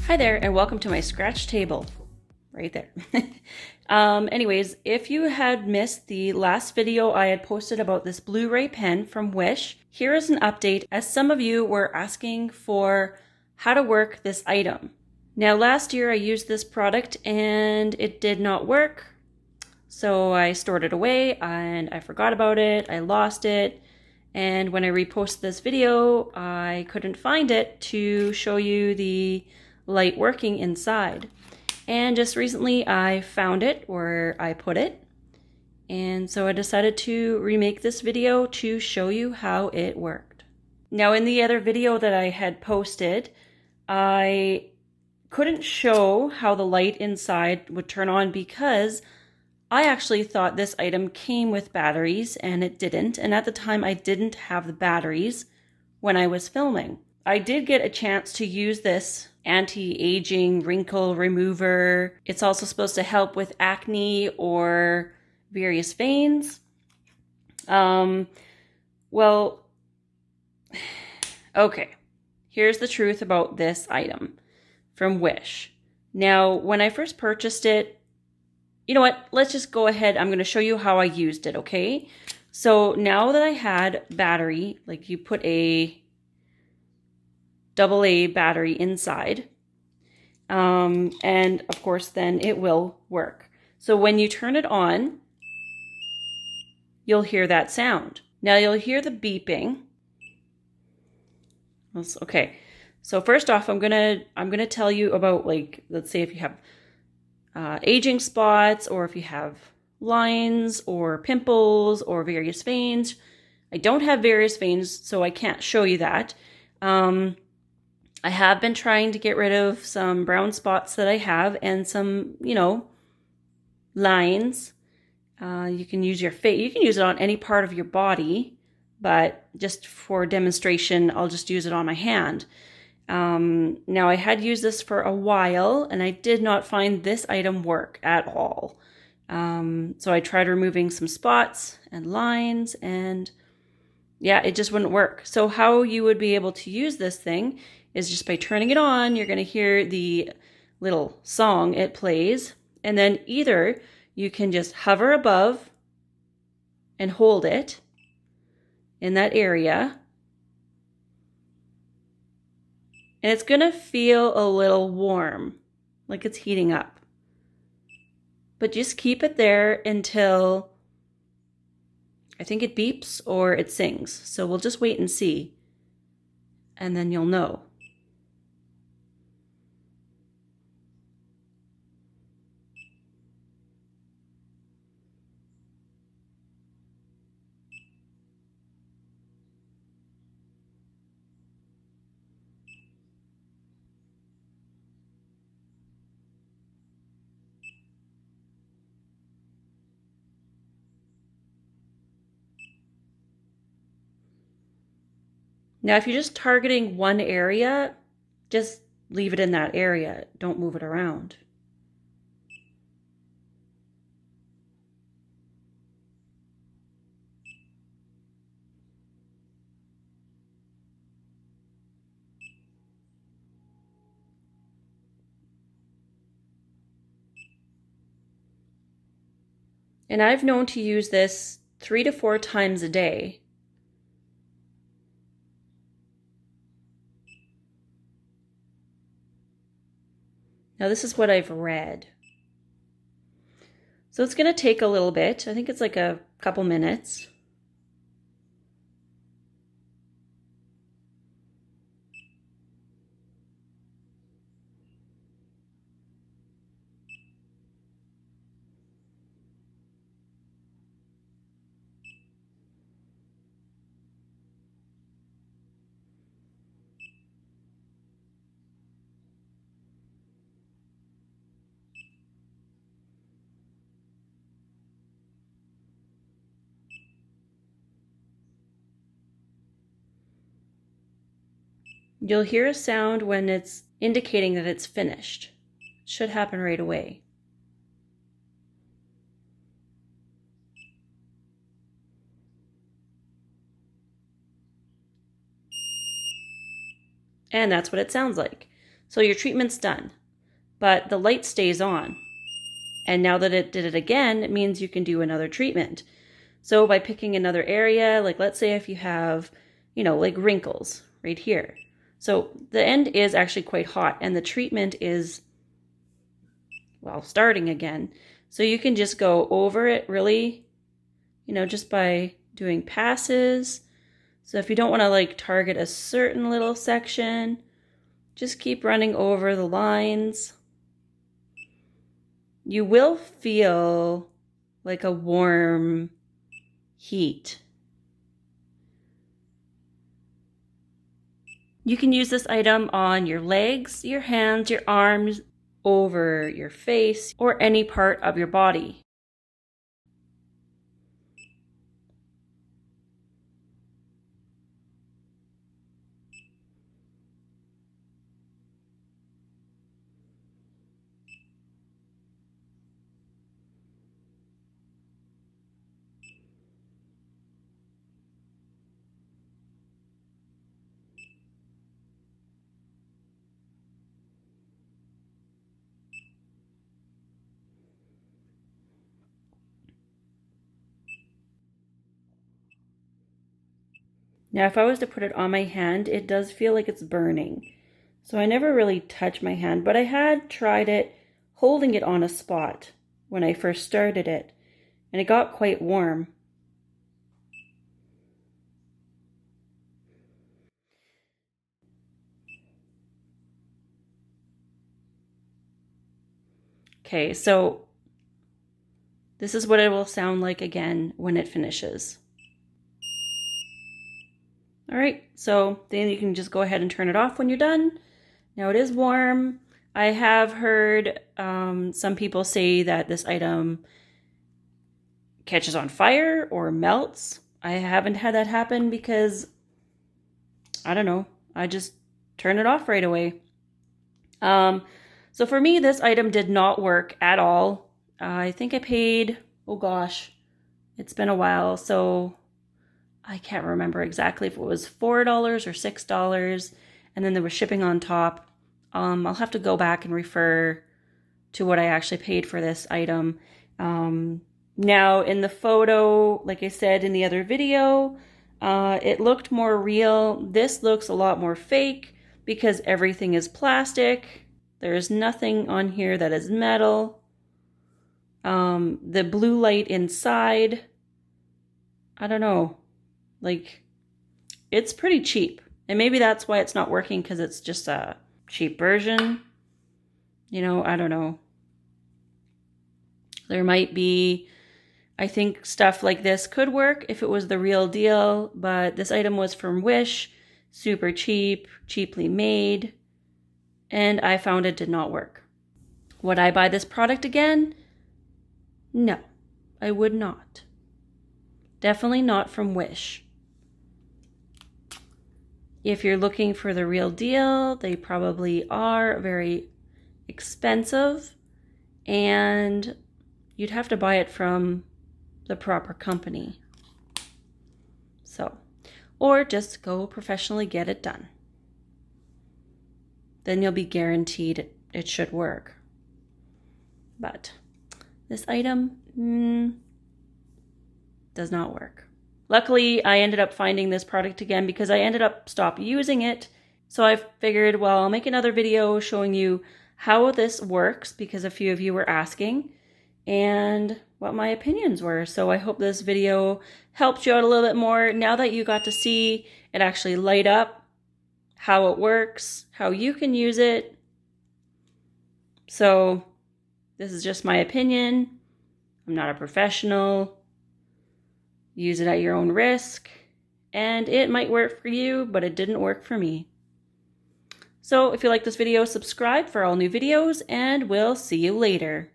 Hi there, and welcome to my scratch table. Right there. Anyways, if you had missed the last video I had posted about this Blu-ray pen from Wish, here is an update as some of you were asking for how to work this item. Now, last year I used this product and it did not work. So I stored it away and I forgot about it. I lost it. And when I reposted this video, I couldn't find it to show you the light working inside. And just recently I found it where I put it. And so I decided to remake this video to show you how it worked. Now, in the other video that I had posted, I couldn't show how the light inside would turn on because I actually thought this item came with batteries and it didn't. And at the time I didn't have the batteries when I was filming. I did get a chance to use this anti-aging wrinkle remover. It's also supposed to help with acne or various veins. Well, okay. Here's the truth about this item from Wish. Now, when I first purchased it, you know what? Let's just go ahead. I'm going to show you how I used it, okay? So now that I had battery, like you put a AA battery inside, and of course then it will work. So when you turn it on, you'll hear that sound. Now you'll hear the beeping. Okay, so first off, I'm gonna tell you about, like, let's say if you have aging spots, or if you have lines or pimples or various veins. I don't have various veins, so I can't show you that. I have been trying to get rid of some brown spots that I have and some, lines. You can use your face. You can use it on any part of your body, but just for demonstration, I'll just use it on my hand. Now, I had used this for a while and I did not find this item work at all. So I tried removing some spots and lines and yeah, it just wouldn't work. So how you would be able to use this thing is just by turning it on. You're going to hear the little song it plays, and then either you can just hover above and hold it in that area, and it's going to feel a little warm, like it's heating up. But just keep it there until I think it beeps or it sings. So we'll just wait and see, and then you'll know. Now, if you're just targeting one area, just leave it in that area. Don't move it around. And I've known to use this 3 to 4 times a day. Now, this is what I've read. So it's going to take a little bit. I think it's like a couple minutes. You'll hear a sound when it's indicating that it's finished. It should happen right away. And that's what it sounds like. So your treatment's done, but the light stays on. And now that it did it again, it means you can do another treatment. So by picking another area, like let's say if you have, like wrinkles right here. So the end is actually quite hot and the treatment is, well, starting again. So you can just go over it really, just by doing passes. So if you don't want to like target a certain little section, just keep running over the lines. You will feel like a warm heat. You can use this item on your legs, your hands, your arms, over your face, or any part of your body. Now, if I was to put it on my hand, it does feel like it's burning. So I never really touch my hand, but I had tried it holding it on a spot when I first started it, and it got quite warm. Okay, so this is what it will sound like again when it finishes. All right, so then you can just go ahead and turn it off when you're done. Now it is warm. I have heard some people say that this item catches on fire or melts. I haven't had that happen because, I don't know, I just turn it off right away. So for me, this item did not work at all. I think I paid, oh gosh, it's been a while, so I can't remember exactly if it was $4 or $6, and then there was shipping on top. I'll have to go back and refer to what I actually paid for this item. Now in the photo, like I said in the other video, it looked more real. This looks a lot more fake because everything is plastic. There's nothing on here that is metal. The blue light inside, I don't know. Like, it's pretty cheap. And maybe that's why it's not working, because it's just a cheap version. I don't know. There might be, I think stuff like this could work if it was the real deal, but this item was from Wish, super cheap, cheaply made, and I found it did not work. Would I buy this product again? No, I would not. Definitely not from Wish. If you're looking for the real deal, they probably are very expensive, and you'd have to buy it from the proper company. So, or just go professionally get it done. Then you'll be guaranteed it should work. But this item does not work. Luckily, I ended up finding this product again because I ended up stopping using it. So I figured, well, I'll make another video showing you how this works, because a few of you were asking, and what my opinions were. So I hope this video helped you out a little bit more now that you got to see it actually light up, how it works, how you can use it. So this is just my opinion. I'm not a professional. Use it at your own risk, and it might work for you, but it didn't work for me. So if you like this video, subscribe for all new videos, and we'll see you later.